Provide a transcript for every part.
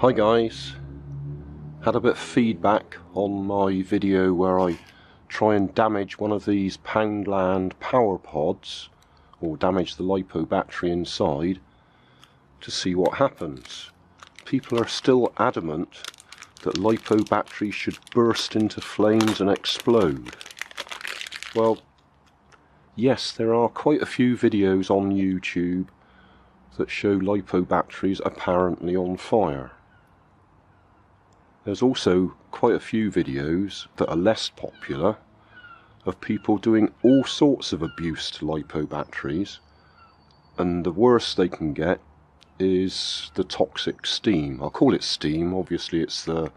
Hi guys, had a bit of feedback on my video where I try and damage one of these Poundland Power Pods, or damage the LiPo battery inside, to see what happens. People are still adamant that LiPo batteries should burst into flames and explode. Well, yes, there are quite a few videos on YouTube that show LiPo batteries apparently on fire. There's also quite a few videos that are less popular of people doing all sorts of abuse to LiPo batteries, and the worst they can get is the toxic steam. I'll call it steam, obviously it's the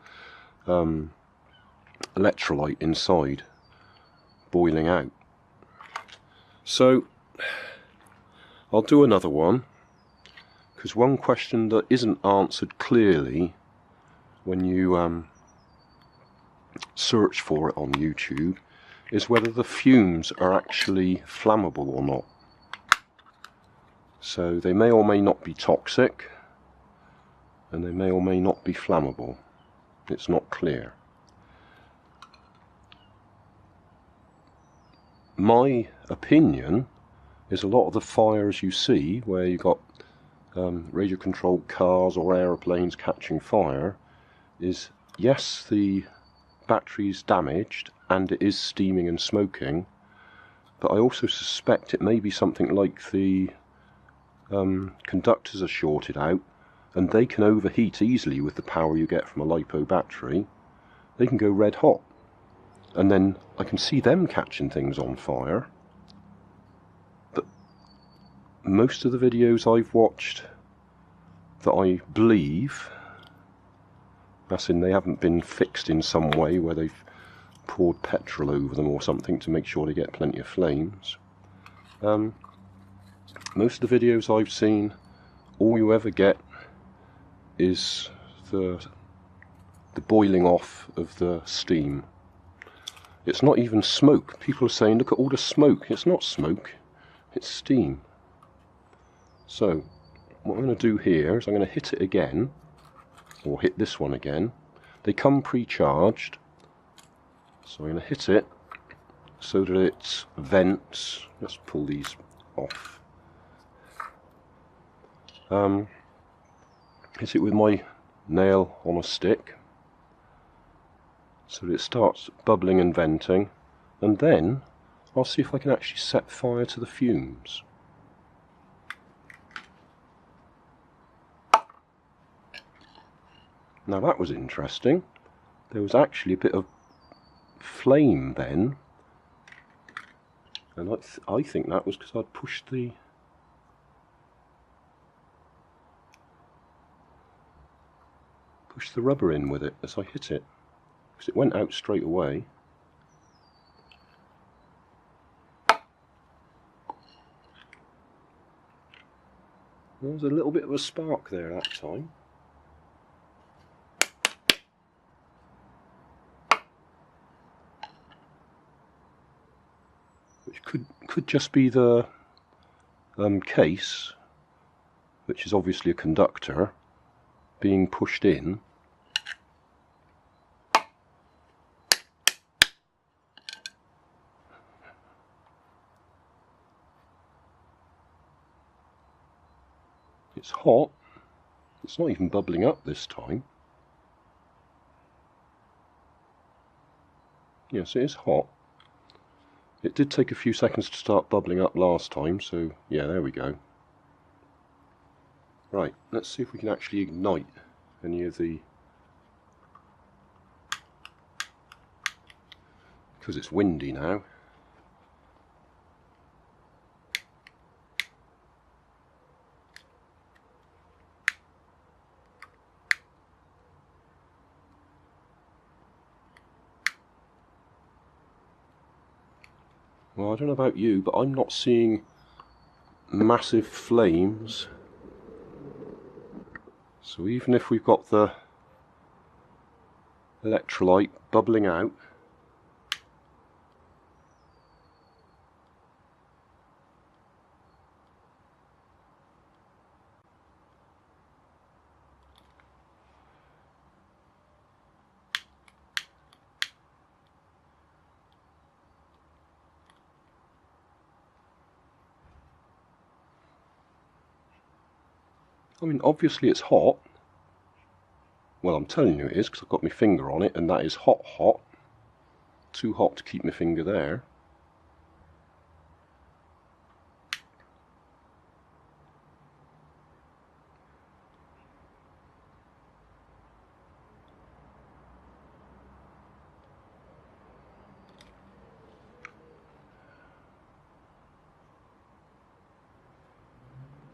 electrolyte inside boiling out. So I'll do another one, because one question that isn't answered clearly when you search for it on YouTube is whether the fumes are actually flammable or not. So they may or may not be toxic, and they may or may not be flammable. It's not clear. My opinion is a lot of the fires you see where you've got radio controlled cars or aeroplanes catching fire is, yes, the battery's damaged and it is steaming and smoking, but I also suspect it may be something like the conductors are shorted out, and they can overheat easily with the power you get from a LiPo battery. They can go red hot, and then I can see them catching things on fire. But most of the videos I've watched that I believe, as in they haven't been fixed in some way where they've poured petrol over them or something to make sure they get plenty of flames. Most of the videos I've seen, all you ever get is the boiling off of the steam. It's not even smoke. People are saying, look at all the smoke. It's not smoke, it's steam. So what I'm going to do here is I'm going to hit it again, or hit this one again. They come pre-charged, so I'm going to hit it so that it vents. Let's pull these off. Hit it with my nail on a stick so that it starts bubbling and venting, and then I'll see if I can actually set fire to the fumes. Now that was interesting. There was actually a bit of flame then, and I think that was because I'd pushed the rubber in with it as I hit it, because it went out straight away. There was a little bit of a spark there that time. Which could just be the case, which is obviously a conductor, being pushed in. It's hot. It's not even bubbling up this time. Yes, it is hot. It did take a few seconds to start bubbling up last time, so yeah, there we go. Right, let's see if we can actually ignite any of the... because it's windy now. Well, I don't know about you, but I'm not seeing massive flames. So even if we've got the electrolyte bubbling out, I mean, obviously it's hot. Well, I'm telling you it is, because I've got my finger on it, and that is hot, hot. Too hot to keep my finger there.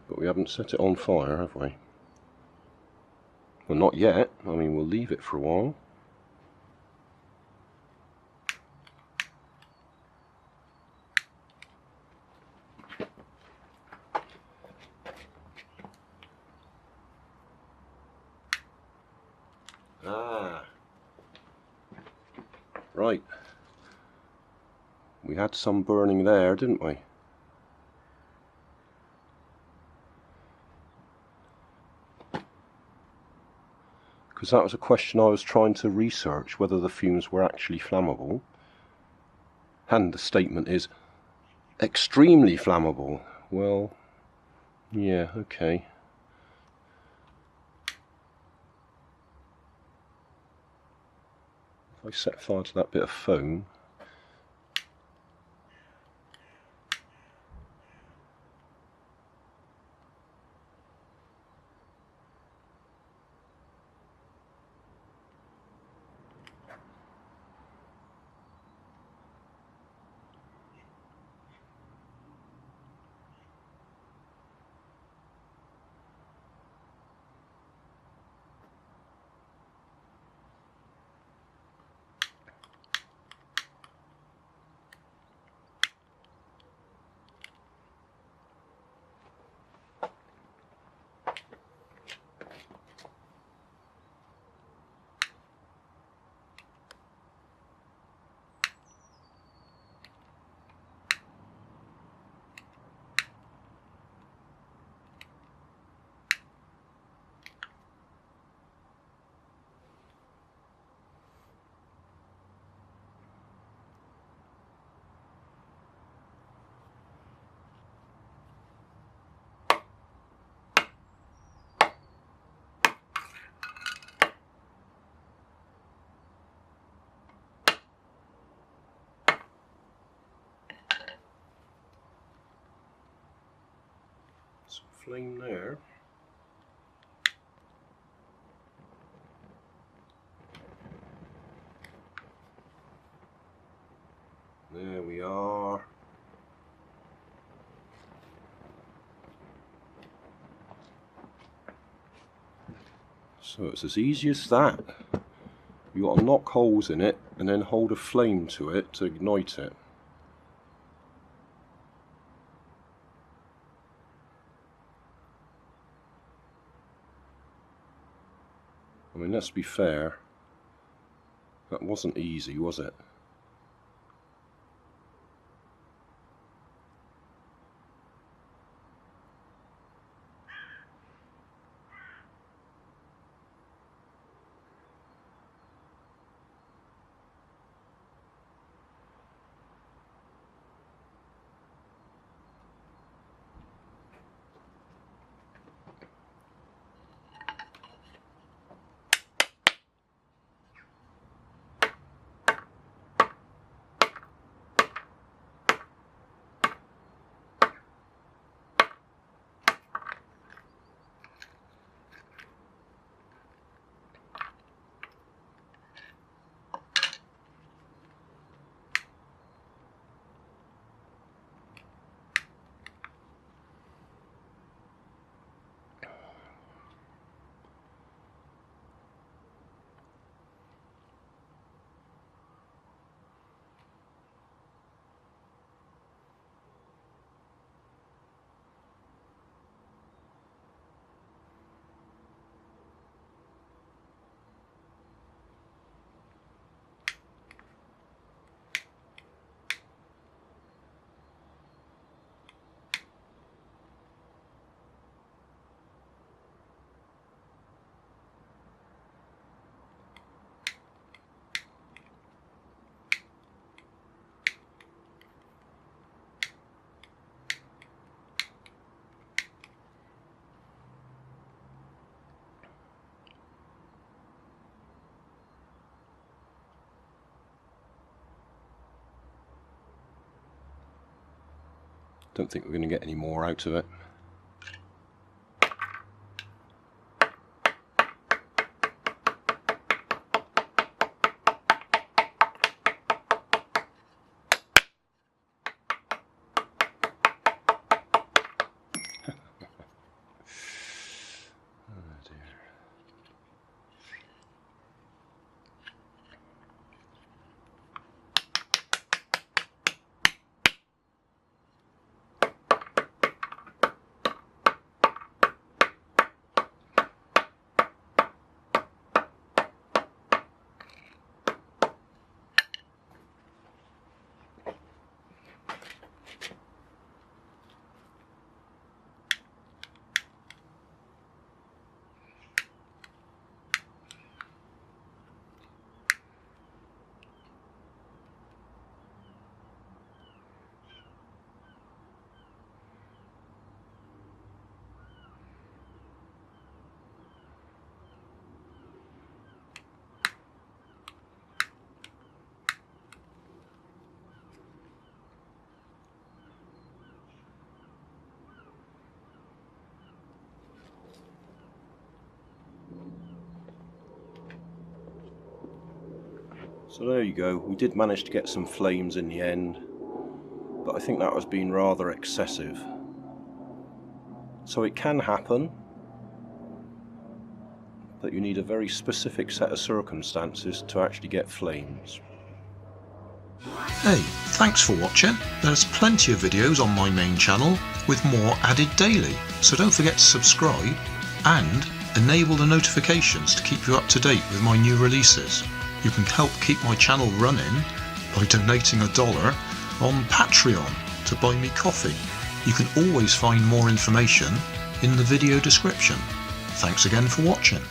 But we haven't set it on fire, have we? Well, not yet. I mean, we'll leave it for a while. Ah, right. We had some burning there, didn't we? Because that was a question I was trying to research, whether the fumes were actually flammable. And the statement is extremely flammable. Well, yeah, okay. If I set fire to that bit of foam, some flame there. There we are. So it's as easy as that. You got to knock holes in it and then hold a flame to it to ignite it. I mean, let's be fair, that wasn't easy, was it? Don't think we're going to get any more out of it. So there you go, we did manage to get some flames in the end, but I think that was being rather excessive. So it can happen, but you need a very specific set of circumstances to actually get flames. Hey, thanks for watching. There's plenty of videos on my main channel with more added daily, so don't forget to subscribe and enable the notifications to keep you up to date with my new releases. You can help keep my channel running by donating $1 on Patreon to buy me coffee. You can always find more information in the video description. Thanks again for watching.